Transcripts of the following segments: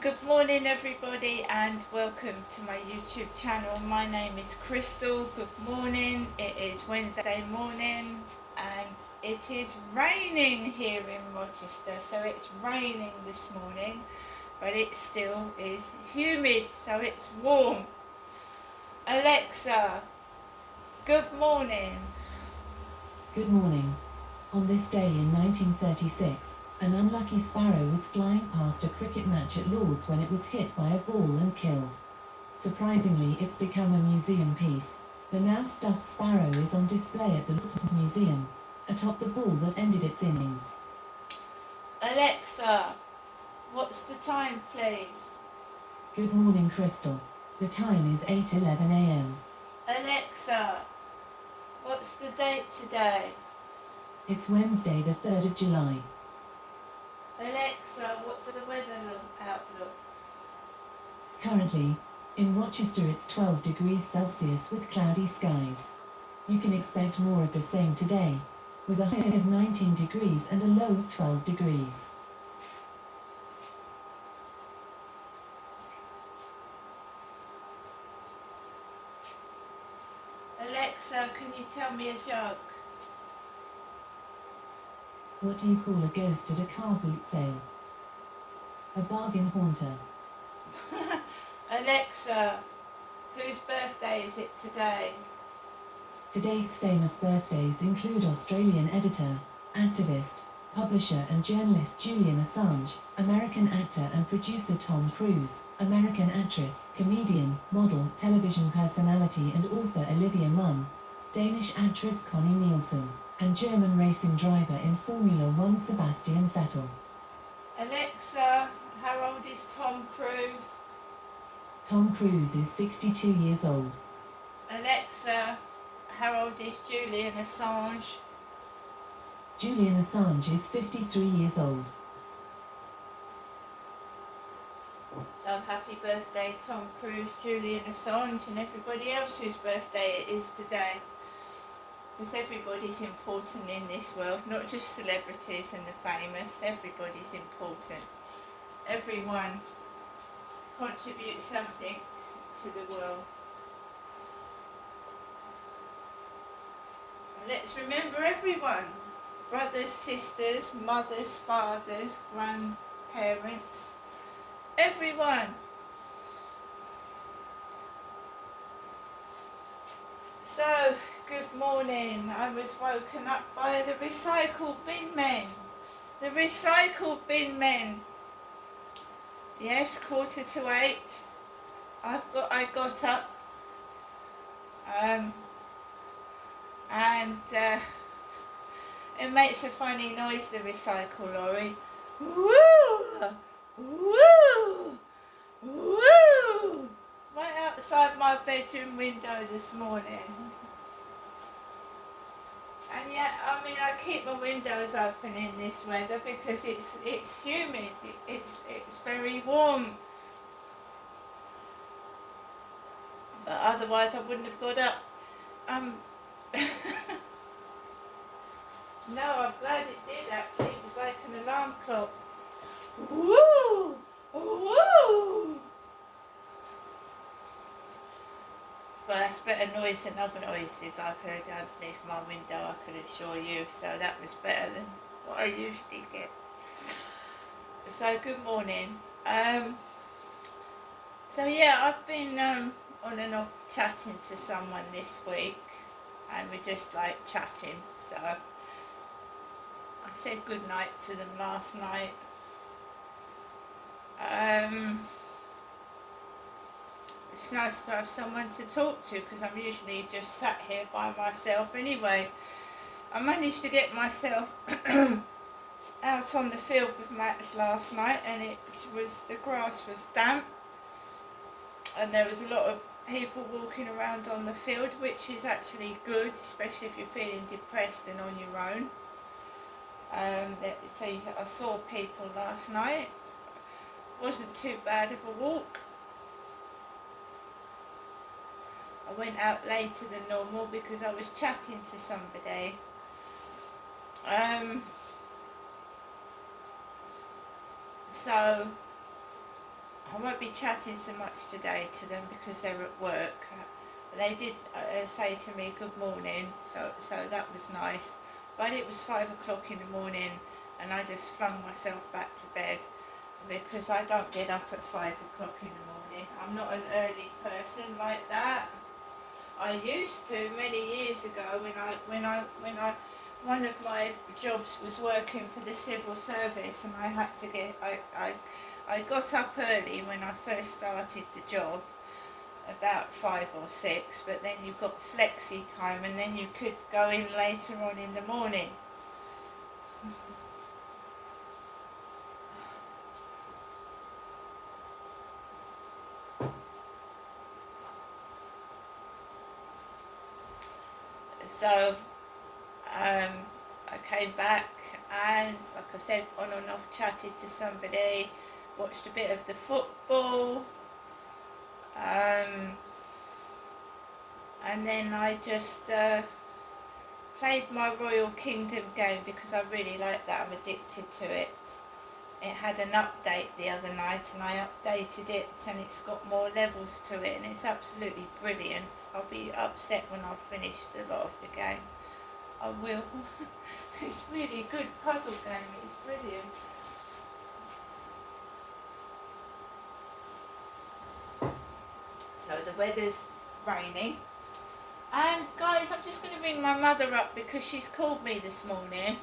Good morning everybody and welcome to my YouTube channel. My name is Crystal. Good morning. It is Wednesday morning and it is raining here in Rochester. So it's raining this morning, but it still is humid, so it's warm. Alexa, good morning. Good morning. On this day in 1936, an unlucky sparrow was flying past a cricket match at Lord's when it was hit by a ball and killed. Surprisingly, it's become a museum piece. The now stuffed sparrow is on display at the Lord's Museum, atop the ball that ended its innings. Alexa, what's the time, please? Good morning, Crystal. The time is 8:11 a.m. Alexa, what's the date today? It's Wednesday, the 3rd of July. Alexa, what's the weather outlook? Currently, in Rochester it's 12 degrees Celsius with cloudy skies. You can expect more of the same today, with a high of 19 degrees and a low of 12 degrees. Alexa, can you tell me a joke? What do you call a ghost at a car boot sale? A bargain haunter. Alexa, whose birthday is it today? Today's famous birthdays include Australian editor, activist, publisher and journalist Julian Assange, American actor and producer Tom Cruise, American actress, comedian, model, television personality and author Olivia Munn, Danish actress Connie Nielsen, and German racing driver in Formula One Sebastian Vettel. Alexa, how old is Tom Cruise? Tom Cruise is 62 years old. Alexa, how old is Julian Assange? Julian Assange is 53 years old. So happy birthday Tom Cruise, Julian Assange and everybody else whose birthday it is today. Because everybody's important in this world, not just celebrities and the famous, everybody's important. Everyone contributes something to the world. So let's remember everyone. Brothers, sisters, mothers, fathers, grandparents, everyone. So, good morning. I was woken up by the recycle bin men. The recycle bin men. Yes, 7:45. I got up. And it makes a funny noise, the recycle lorry. Woo! Woo! Woo! Right outside my bedroom window this morning. And yet, I keep my windows open in this weather because it's humid. It's very warm. But otherwise, I wouldn't have got up. No, I'm glad it did actually. It was like an alarm clock. Woo! Woo! Well, that's better noise than other noises I've heard underneath my window, I can assure you. So that was better than what I usually get. So good morning. So yeah, I've been on and off chatting to someone this week, and we're just like chatting. So I said good night to them last night. It's nice to have someone to talk to because I'm usually just sat here by myself anyway. I managed to get myself out on the field with Max last night, and the grass was damp and there was a lot of people walking around on the field, which is actually good, especially if you're feeling depressed and on your own. So I saw people last night. Wasn't too bad of a walk. I went out later than normal because I was chatting to somebody. So I won't be chatting so much today to them because they're at work. They did say to me good morning, so that was nice. But it was 5 o'clock in the morning and I just flung myself back to bed because I don't get up at 5 o'clock in the morning. I'm not an early person like that. I used to many years ago when I one of my jobs was working for the civil service, and I had to get I got up early when I first started the job, about 5 or 6, but then you got flexi time and then you could go in later on in the morning. So I came back and, like I said, on and off chatted to somebody, watched a bit of the football, and then I just played my Royal Kingdom game because I really like that. I'm addicted to it. It had an update the other night and I updated it and it's got more levels to it and it's absolutely brilliant. I'll be upset when I've finished a lot of the game. I will. It's really a good puzzle game. It's brilliant. So the weather's raining. And guys, I'm just going to ring my mother up because she's called me this morning.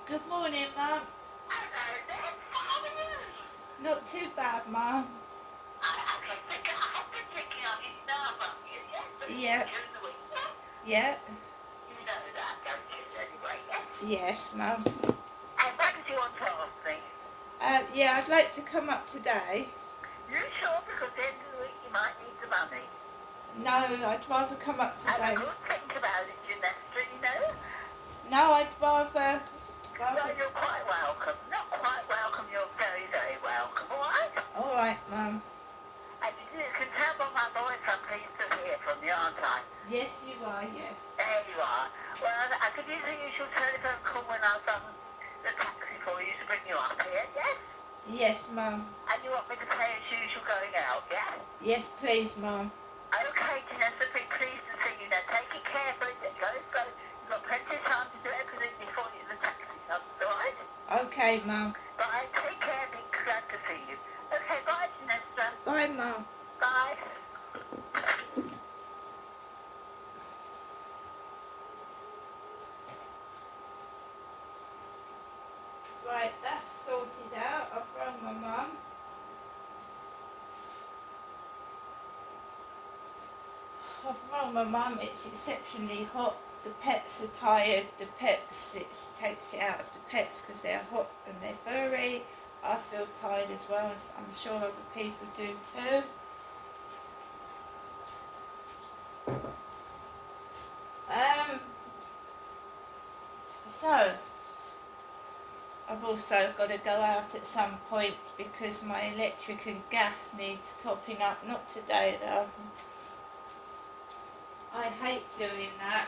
Good morning, Mum. Hello there, how are you? Not too bad, Mum. I've been thinking of you now about you, yes? But Yeah. during the week, yeah? Yeah. You know that, don't you, anyway, yes? Yes, Mum. And what did you want to ask me? Yeah, I'd like to come up today. You sure? Because at the end of the week you might need the money. No, I'd rather come up Have today. a good think about it, Janessa, you know? No, I'd rather... Well, you're quite welcome. Not quite welcome, you're very, very welcome, alright? Alright, Mum. And you can tell by my voice I'm pleased to hear from you, aren't I? Yes, you are, yes. There you are. Well, I could use the usual telephone call when I've done the taxi for you to bring you up here, yes? Yes, Mum. And you want me to pay as usual going out, yeah? Yes, please, Mum. Okay, Janessa, be pleased to see you. Now take it carefully, go slow. You've got plenty of time to do everything before the taxi comes, alright? Okay, Mum. Bye, take care, be glad to see you. Okay, bye, Janessa. Bye, Mum. Bye. Right, that's sorted out. I've rung my mum. I've rung my mum. It's exceptionally hot. The pets are tired. The pets, it takes it out of the pets because they're hot and they're furry. I feel tired as well, as I'm sure other people do too. So I've also got to go out at some point because my electric and gas needs topping up. Not today though. I hate doing that.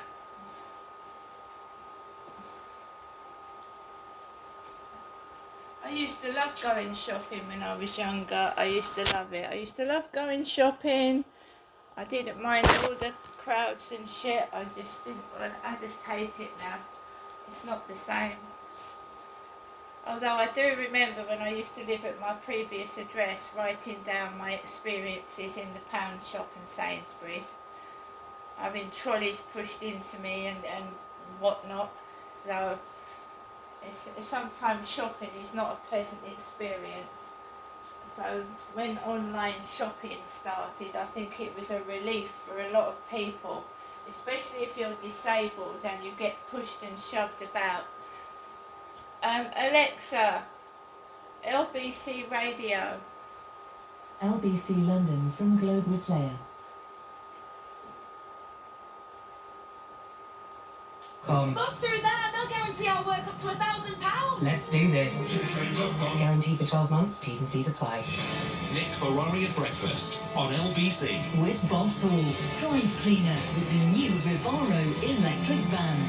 I used to love going shopping when I was younger. I used to love it. I used to love going shopping. I didn't mind all the crowds and shit. I just didn't. I just hate it now. It's not the same. Although I do remember when I used to live at my previous address, writing down my experiences in the pound shop and Sainsbury's. Having trolleys pushed into me and whatnot. So sometimes shopping is not a pleasant experience. So when online shopping started, I think it was a relief for a lot of people, especially if you're disabled and you get pushed and shoved about. Alexa, LBC Radio. LBC London from Global Player. Look through there, they'll guarantee our work up to £1,000. Let's do this. Guaranteed for 12 months, T's and C's apply. Nick Ferrari at breakfast on LBC. With Vauxhall, drive cleaner with the new Vivaro electric van.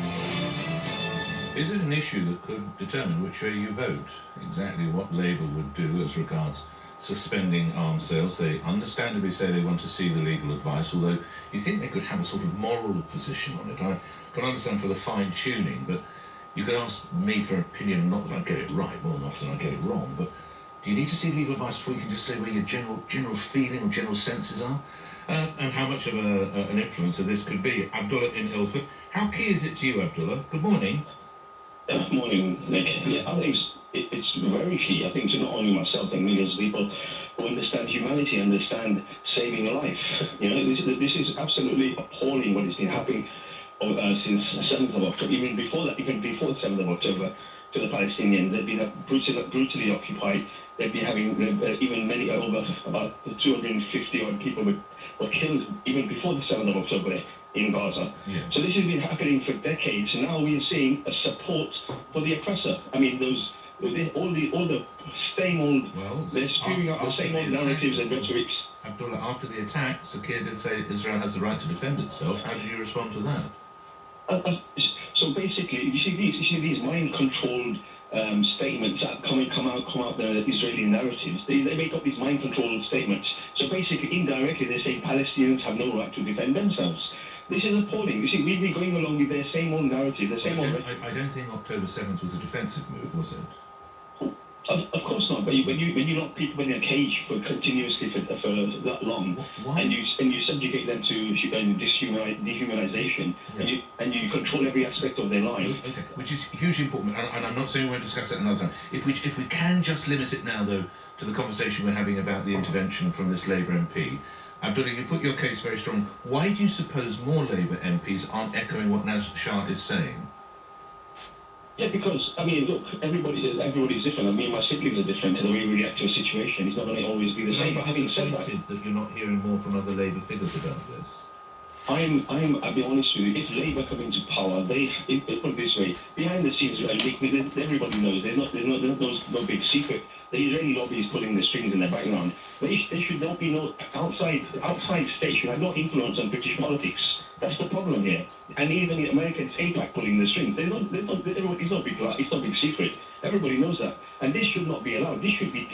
Is it an issue that could determine which way you vote? Exactly what Labour would do as regards suspending arms sales. They understandably say they want to see the legal advice, although you think they could have a sort of moral position on it. I can understand for the fine-tuning, but you could ask me for an opinion, not that I get it right, more than often I get it wrong, but do you need to see legal advice before you can just say where your general feeling or general senses are? And how much of an influencer this could be? Abdullah in Ilford. How key is it to you, Abdullah? Good morning. Good morning, Nick. Yeah, I think it's very key. I think to not only myself, I think millions of people who understand humanity, understand saving a life. You know, this is absolutely appalling what has been happening since the 7th of October. Even before that, even before the 7th of October, to the Palestinians, they've been brutally occupied. They've been having even many over about 250 odd people were killed even before the 7th of October in Gaza. Yes. So this has been happening for decades. Now we're seeing a support for the oppressor. I mean, all the same old. Well, they're spewing out the same old narratives and rhetorics. Abdullah, after the attack, Sakir did say Israel has the right to defend itself. How did you respond to that? So basically, you see these mind-controlled statements that come out the Israeli narratives. They make up these mind-controlled statements. So basically, indirectly, they say Palestinians have no right to defend themselves. This is appalling. You see, we've been going along with their same old narrative, the same old. I don't think October 7th was a defensive move, was it? Of course not. But when you lock people in a cage for continuously for that long, Why? and you subjugate them to dehumanization, Yeah. and you control every aspect of their life. Okay, which is hugely important, and I'm not saying we won't discuss it another time. If we can just limit it now, though, to the conversation we're having about the intervention from this Labour MP, Abdullah, you put your case very strong. Why do you suppose more Labour MPs aren't echoing what Naz Shah is saying? Yeah, because, I mean, look, everybody's different. I mean, my siblings are different, and the way we react to a situation is not going to always be the same. But having said that you're not hearing more from other Labour figures about this. I'll be honest with you, if Labour come into power, put it this way, behind the scenes, everybody knows, there's no big secret. The Israeli lobby is pulling the strings in the background. There should not be no outside state should have no influence on British politics. That's the problem here. And even the Americans, APAC, pulling the strings. It's not big secret. Everybody knows that. And this should not be allowed. This should be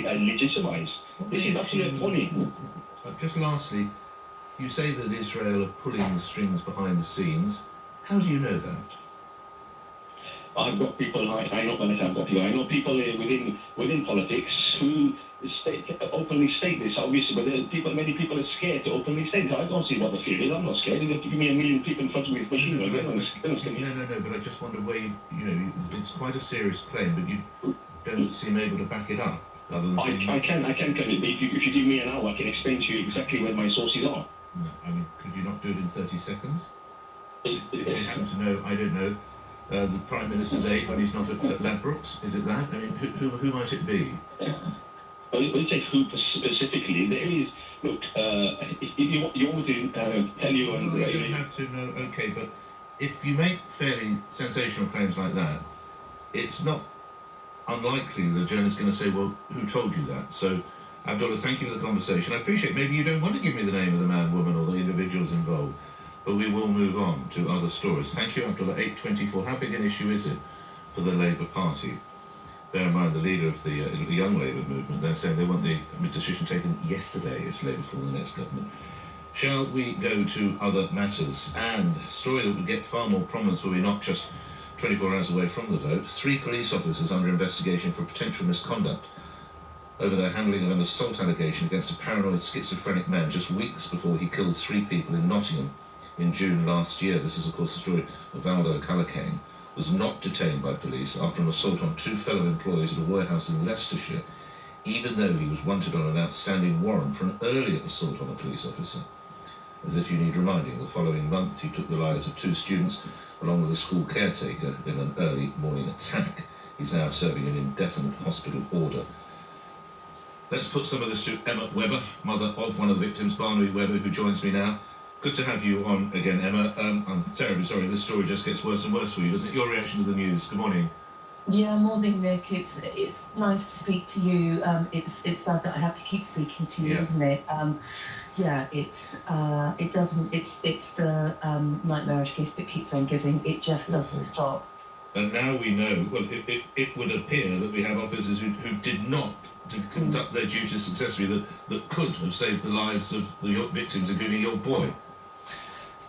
legitimized. This is absolutely appalling. Just lastly, you say that Israel are pulling the strings behind the scenes. How do you know that? I've got people. I know people within politics who openly state this, obviously, but many people are scared to openly state it. I don't see what the fear is. I'm not scared. If you give me 1 million people in front of me with machine guns, No, but I just wonder where you it's quite a serious claim, but you don't seem able to back it up. Other than saying I can claim it. If you give me an hour, I can explain to you exactly where my sources are. No, I mean, could you not do it in 30 seconds? If you happen to know, I don't know, the Prime Minister's aide when he's not at Ladbrokes, is it that? I mean, who might it be? When you say who specifically, there is, look, if you want me to tell you... No, you don't have to know, okay, but if you make fairly sensational claims like that, it's not unlikely the journalist's going to say, well, who told you that? So, Abdullah, thank you for the conversation. I appreciate maybe you don't want to give me the name of the man, woman, or the individuals involved, but we will move on to other stories. Thank you, Abdullah. 8:24. How big an issue is it for the Labour Party? Bear in mind, the leader of the Young Labour movement, they're saying they want the decision taken yesterday if Labour form the next government. Shall we go to other matters? And a story that would get far more prominence were we not just 24 hours away from the vote. 3 police officers under investigation for potential misconduct over their handling of an assault allegation against a paranoid schizophrenic man just weeks before he killed 3 people in Nottingham in June last year. This is, of course, the story of Valdo Callacane, was not detained by police after an assault on 2 fellow employees at a warehouse in Leicestershire, even though he was wanted on an outstanding warrant for an earlier assault on a police officer. as if you need reminding. The following month, he took the lives of 2 students, along with a school caretaker, in an early morning attack. He's now serving an indefinite hospital order. Let's put some of this to Emma Webber, mother of one of the victims, Barnaby Webber, who joins me now. Good to have you on again, Emma. I'm terribly sorry, this story just gets worse and worse for you, doesn't it? Your reaction to the news. Good morning. Yeah, morning, Nick. It's nice to speak to you. It's sad that I have to keep speaking to you, isn't it? Yeah, it's the nightmarish gift that keeps on giving. It just doesn't stop. And now we know, well, it would appear that we have officers who did not conduct their duties successfully, that could have saved the lives of your victims, including your boy.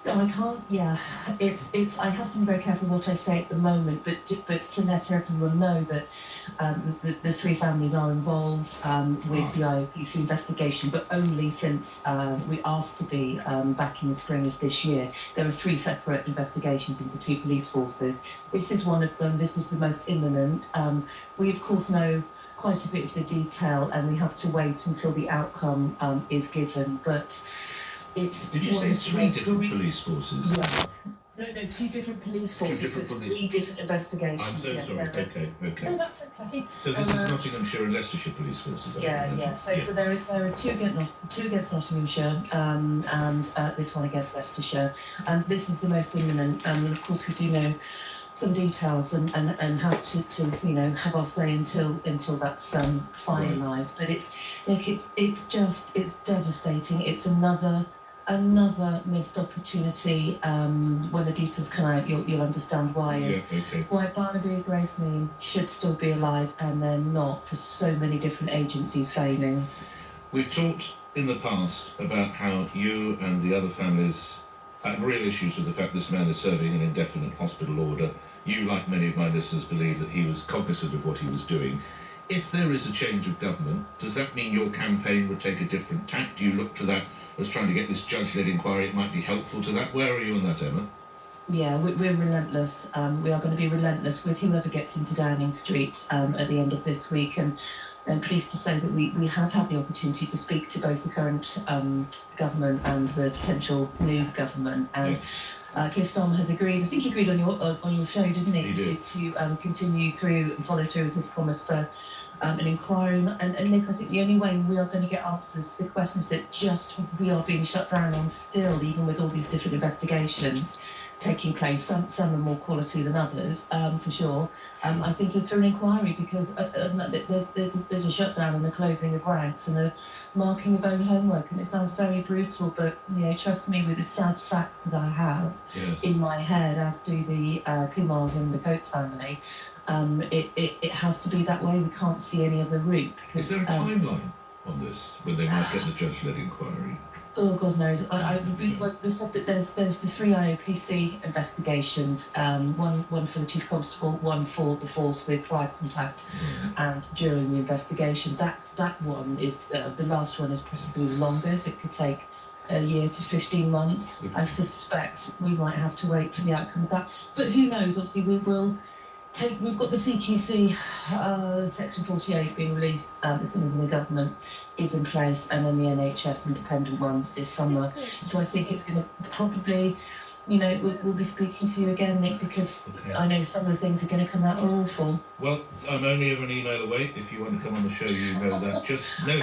No, I can't. Yeah, it's. I have to be very careful what I say at the moment, but to let everyone know that the 3 families are involved with the IOPC investigation, but only since we asked to be back in the spring of this year. There are 3 separate investigations into 2 police forces. This is one of them. This is the most imminent. We of course know quite a bit of the detail, and we have to wait until the outcome is given. But it's. Did you say 3 different police forces? Yes. No, 2 different police forces. 2 different police. 3 different investigations. I'm so yes, sorry. no, Okay. No, that's okay. So this is Nottinghamshire and Leicestershire police forces. Yeah. So there are 2 against Nottinghamshire, and this one against Leicestershire, and this is the most imminent. And of course, we do know some details and have to have our say until that's finalised. But it's devastating. It's another missed opportunity. When the details come out, you'll understand why. Why Barnaby and Grace Mean should still be alive, and they're not, for so many different agencies failing. We've talked in the past about how you and the other families have real issues with the fact this man is serving an indefinite hospital order. You, like many of my listeners, believe that he was cognizant of what he was doing. If there is a change of government, does that mean your campaign would take a different tack? Do you look to that as trying to get this judge-led inquiry? It might be helpful to that. Where are you on that, Emma? Yeah, we're relentless. We are going to be relentless with whoever gets into Downing Street at the end of this week. And I'm pleased to say that we have had the opportunity to speak to both the current government and the potential new government. And Keir Starmer has agreed. I think he agreed on your show, didn't he? He did. To continue through and follow through with his promise for an inquiry. And Nick, I think the only way we are going to get answers to the questions that we are being shut down on still, even with all these different investigations taking place, some are more quality than others, for sure. I think it's through an inquiry, because there's a shutdown and a closing of ranks and a marking of own homework, and it sounds very brutal, but trust me, with the sad facts that I have in my head, as do the Kumars and the Coates family, it has to be that way. We can't see any other route. Is there a timeline on this when they might get the judge-led inquiry? Oh, God knows. We said that there's the 3 IOPC investigations, one for the Chief Constable, one for the force with prior contact, and during the investigation. That one is, the last one is possibly the longest. It could take a year to 15 months. I suspect we might have to wait for the outcome of that. But who knows? Obviously, we've got the CQC Section 48 being released as soon as the new government is in place, and then the NHS independent one this summer. So I think it's going to probably, we'll be speaking to you again, Nick, because I know some of the things are going to come out are awful. Well, I'm only an email away. If you want to come on the show, you know that. Just no, I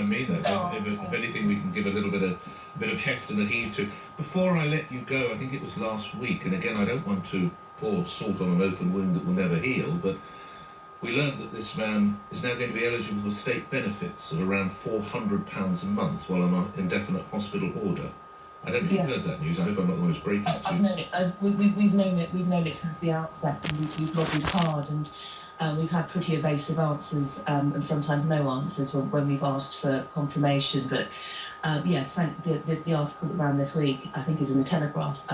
mean that. If anything, we can give a little bit of heft and a heave to. Before I let you go, I think it was last week, and again, I don't want to pour salt on an open wound that will never heal, but we learned that this man is now going to be eligible for state benefits of around £400 a month while on an indefinite hospital order. I don't know if you've heard that news. I hope I'm not the one who's breaking it to you. I've known it. We've known it. We've known it since the outset, and we've lobbied hard, and we've had pretty evasive answers, and sometimes no answers when we've asked for confirmation. But the article that ran this week, I think, is in the Telegraph,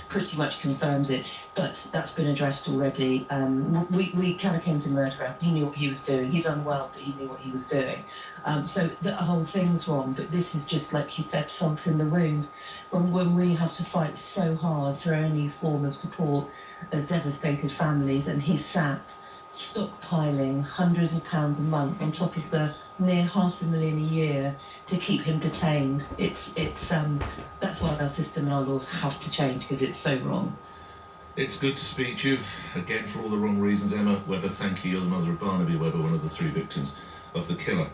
pretty much confirms it. But that's been addressed already. We kind of came to murderer. He knew what he was doing. He's unwell, but he knew what he was doing. So the whole thing's wrong. But this is just, like you said, salt in the wound. When we have to fight so hard for any form of support as devastated families, and he's sat stockpiling hundreds of pounds a month on top of the near $500,000 a year to keep him detained. That's why our system and our laws have to change, because it's so wrong. It's good to speak to you again for all the wrong reasons. Emma Webber, thank you. You're the mother of Barnaby Webber, one of the 3 victims of the killer,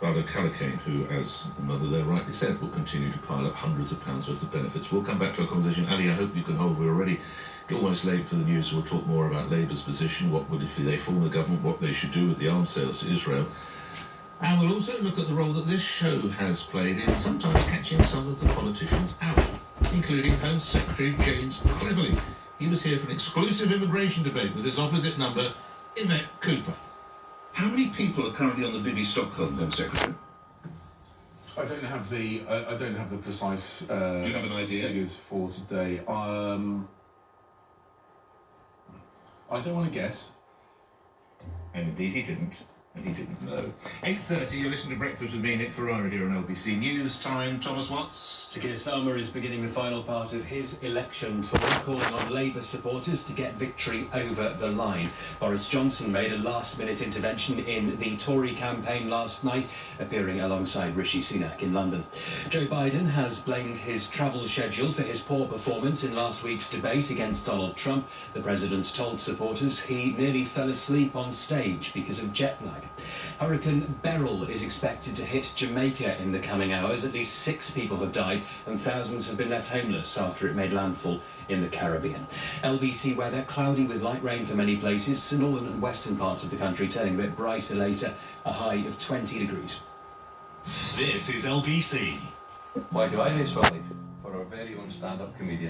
Bardo Callacane, who, as the mother there rightly said, will continue to pile up hundreds of pounds worth of benefits. We'll come back to our conversation. Ali, I hope you can hold. We're already almost late for the news, so we'll talk more about Labour's position, what would if they form the government, what they should do with the arms sales to Israel. And we'll also look at the role that this show has played in sometimes catching some of the politicians out, including Home Secretary James Cleverly. He was here for an exclusive immigration debate with his opposite number, Yvette Cooper. How many people are currently on the Vivi Stockholm, Home Secretary? I don't have the precise Do you have an idea? figures for today. I don't want to guess. And indeed he didn't. And he didn't know. 8:30, you're listening to Breakfast with me, Nick Ferrara, here on LBC News Time. Thomas Watts. Sir Keir Starmer is beginning the final part of his election tour, calling on Labour supporters to get victory over the line. Boris Johnson made a last-minute intervention in the Tory campaign last night, appearing alongside Rishi Sunak in London. Joe Biden has blamed his travel schedule for his poor performance in last week's debate against Donald Trump. The president told supporters he nearly fell asleep on stage because of jet lag. Hurricane Beryl is expected to hit Jamaica in the coming hours. At least 6 people have died and thousands have been left homeless after it made landfall in the Caribbean. LBC weather, cloudy with light rain for many places. The northern and western parts of the country turning a bit brighter later, a high of 20 degrees. This is LBC. Why do I raise for life? For our very own stand-up comedian.